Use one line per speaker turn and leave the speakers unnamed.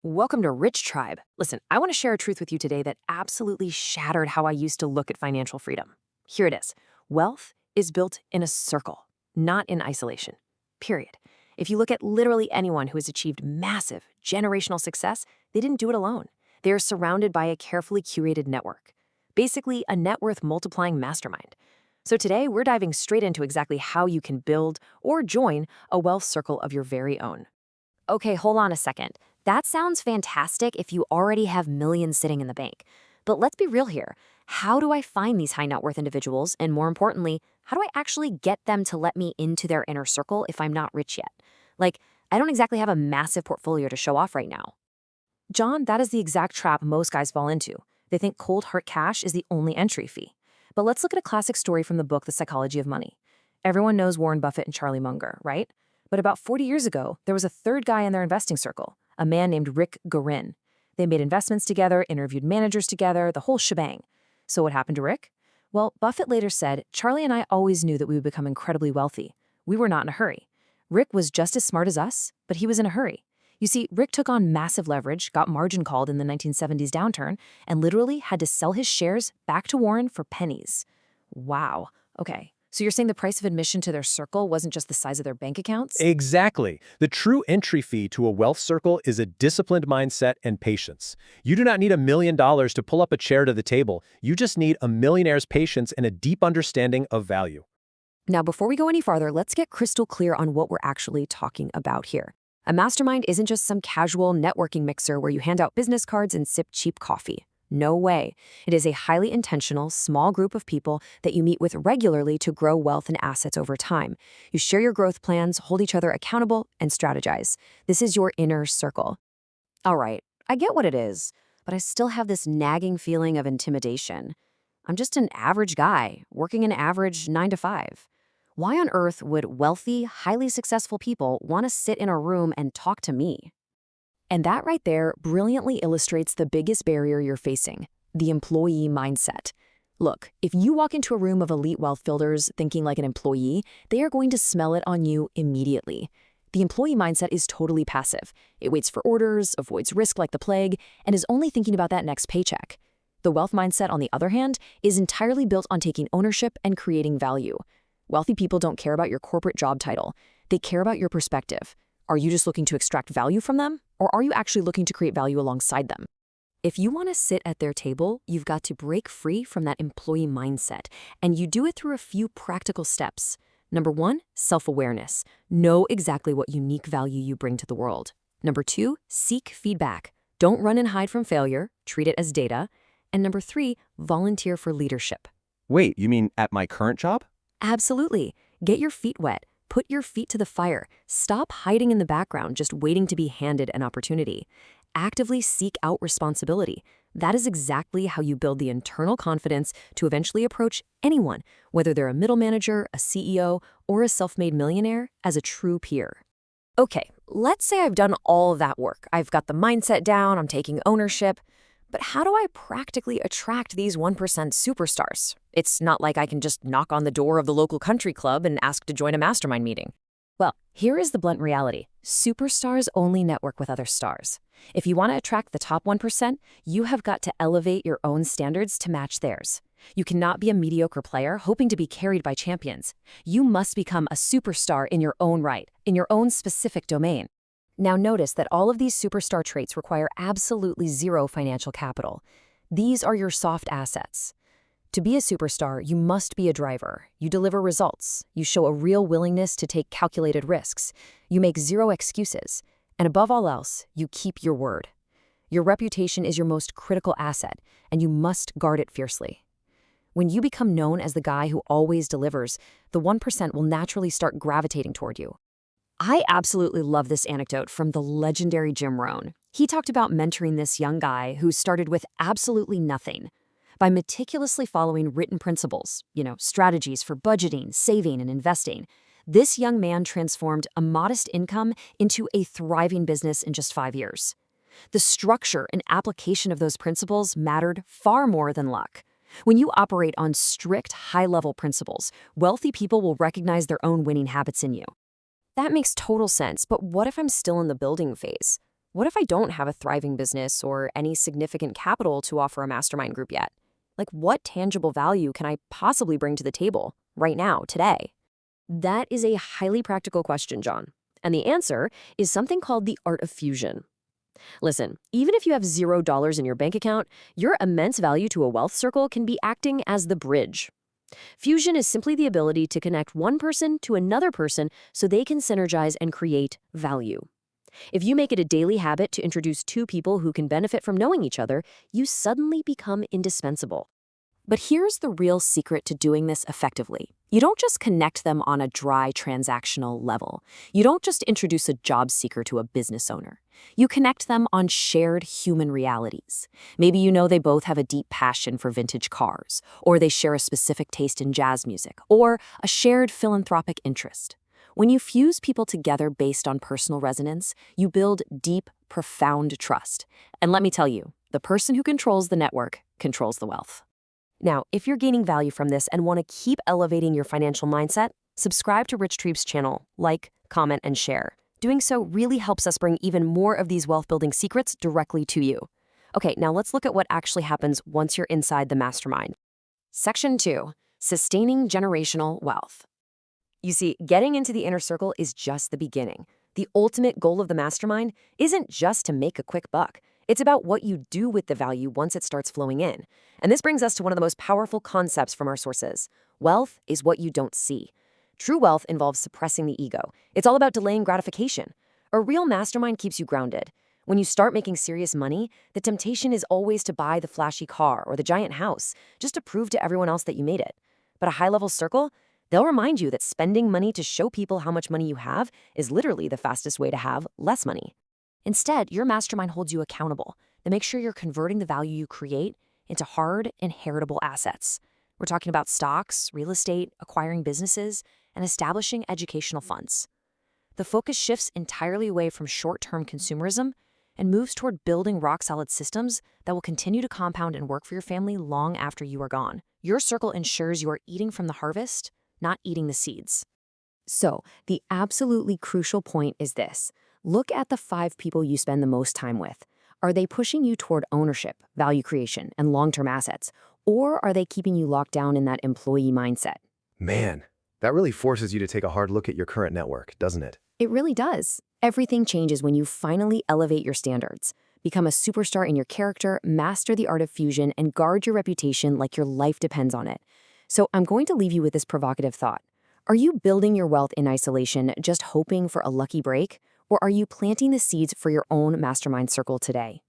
Welcome to Rich Tribe. Listen, I want to share a truth with you today that absolutely shattered how I used to look at financial freedom. Here it is. Wealth is built in a circle, not in isolation. Period. If you look at literally anyone who has achieved massive generational success, they didn't do it alone. They are surrounded by a carefully curated network. Basically, a net worth multiplying mastermind. So today, we're diving straight into exactly how you can build or join a wealth circle of your very own.
Okay, hold on a second. That sounds fantastic if you already have millions sitting in the bank. But let's be real here. How do I find these high net worth individuals? And more importantly, how do I actually get them to let me into their inner circle if I'm not rich yet? Like, I don't exactly have a massive portfolio to show off right now.
John, that is the exact trap most guys fall into. They think cold hard cash is the only entry fee. But let's look at a classic story from the book, The Psychology of Money. Everyone knows Warren Buffett and Charlie Munger, right? But about 40 years ago, there was a third guy in their investing circle, a man named Rick Guerin. They made investments together, interviewed managers together, the whole shebang. So what happened to Rick? Well, Buffett later said, Charlie and I always knew that we would become incredibly wealthy. We were not in a hurry. Rick was just as smart as us, but he was in a hurry. You see, Rick took on massive leverage, got margin called in the 1970s downturn, and literally had to sell his shares back to Warren for pennies. Wow. Okay. So you're saying the price of admission to their circle wasn't just the size of their bank accounts?
Exactly. The true entry fee to a wealth circle is a disciplined mindset and patience. You do not need $1 million to pull up a chair to the table. You just need a millionaire's patience and a deep understanding of value.
Now, before we go any farther, let's get crystal clear on what we're actually talking about here. A mastermind isn't just some casual networking mixer where you hand out business cards and sip cheap coffee. No way. It is a highly intentional, small group of people that you meet with regularly to grow wealth and assets over time. You share your growth plans, hold each other accountable, and strategize. This is your inner circle. All right, I get what it is, but I still have this nagging feeling of intimidation. I'm just an average guy, working an average 9 to 5. Why on earth would wealthy, highly successful people want to sit in a room and talk to me? And that right there brilliantly illustrates the biggest barrier you're facing, the employee mindset. Look, if you walk into a room of elite wealth builders thinking like an employee, they are going to smell it on you immediately. The employee mindset is totally passive. It waits for orders, avoids risk like the plague, and is only thinking about that next paycheck. The wealth mindset, on the other hand, is entirely built on taking ownership and creating value. Wealthy people don't care about your corporate job title. They care about your perspective. Are you just looking to extract value from them? Or are you actually looking to create value alongside them? If you want to sit at their table, you've got to break free from that employee mindset, and you do it through a few practical steps. Number 1, self-awareness. Know exactly what unique value you bring to the world. Number 2, seek feedback. Don't run and hide from failure. Treat it as data. And number 3, volunteer for leadership.
Wait, you mean at my current job?
Absolutely. Get your feet wet. Put your feet to the fire. Stop hiding in the background, just waiting to be handed an opportunity. Actively seek out responsibility. That is exactly how you build the internal confidence to eventually approach anyone, whether they're a middle manager, a CEO, or a self-made millionaire, as a true peer. Okay, let's say I've done all of that work. I've got the mindset down, I'm taking ownership. But how do I practically attract these 1% superstars? It's not like I can just knock on the door of the local country club and ask to join a mastermind meeting. Well, here is the blunt reality. Superstars only network with other stars. If you want to attract the top 1%, you have got to elevate your own standards to match theirs. You cannot be a mediocre player hoping to be carried by champions. You must become a superstar in your own right, in your own specific domain. Now notice that all of these superstar traits require absolutely zero financial capital. These are your soft assets. To be a superstar, you must be a driver. You deliver results. You show a real willingness to take calculated risks. You make zero excuses. And above all else, you keep your word. Your reputation is your most critical asset, and you must guard it fiercely. When you become known as the guy who always delivers, the 1% will naturally start gravitating toward you. I absolutely love this anecdote from the legendary Jim Rohn. He talked about mentoring this young guy who started with absolutely nothing. By meticulously following written principles, strategies for budgeting, saving, and investing, this young man transformed a modest income into a thriving business in just 5 years. The structure and application of those principles mattered far more than luck. When you operate on strict, high-level principles, wealthy people will recognize their own winning habits in you. That makes total sense, but what if I'm still in the building phase? What if I don't have a thriving business or any significant capital to offer a mastermind group yet? Like, what tangible value can I possibly bring to the table right now, today? That is a highly practical question, John. And the answer is something called the art of fusion. Listen, even if you have $0 in your bank account, your immense value to a wealth circle can be acting as the bridge. Fusion is simply the ability to connect one person to another person so they can synergize and create value. If you make it a daily habit to introduce two people who can benefit from knowing each other, you suddenly become indispensable. But here's the real secret to doing this effectively. You don't just connect them on a dry transactional level. You don't just introduce a job seeker to a business owner. You connect them on shared human realities. Maybe you know they both have a deep passion for vintage cars, or they share a specific taste in jazz music, or a shared philanthropic interest. When you fuse people together based on personal resonance, you build deep, profound trust. And let me tell you, the person who controls the network controls the wealth. Now, if you're gaining value from this and want to keep elevating your financial mindset, subscribe to Rich Treeb's channel, like, comment, and share. Doing so really helps us bring even more of these wealth-building secrets directly to you. Okay, now let's look at what actually happens once you're inside the mastermind. Section 2, Sustaining Generational Wealth. You see, getting into the inner circle is just the beginning. The ultimate goal of the mastermind isn't just to make a quick buck. It's about what you do with the value once it starts flowing in. And this brings us to one of the most powerful concepts from our sources. Wealth is what you don't see. True wealth involves suppressing the ego. It's all about delaying gratification. A real mastermind keeps you grounded. When you start making serious money, the temptation is always to buy the flashy car or the giant house, just to prove to everyone else that you made it. But a high-level circle, they'll remind you that spending money to show people how much money you have is literally the fastest way to have less money. Instead, your mastermind holds you accountable. They make sure you're converting the value you create into hard, inheritable assets. We're talking about stocks, real estate, acquiring businesses, and establishing educational funds. The focus shifts entirely away from short-term consumerism and moves toward building rock-solid systems that will continue to compound and work for your family long after you are gone. Your circle ensures you are eating from the harvest, not eating the seeds. So, the absolutely crucial point is this. Look at the 5 people you spend the most time with. Are they pushing you toward ownership, value creation, and long-term assets? Or are they keeping you locked down in that employee mindset?
Man, that really forces you to take a hard look at your current network, doesn't it?
It really does. Everything changes when you finally elevate your standards. Become a superstar in your character, master the art of fusion, and guard your reputation like your life depends on it. So I'm going to leave you with this provocative thought. Are you building your wealth in isolation, just hoping for a lucky break? Or are you planting the seeds for your own mastermind circle today?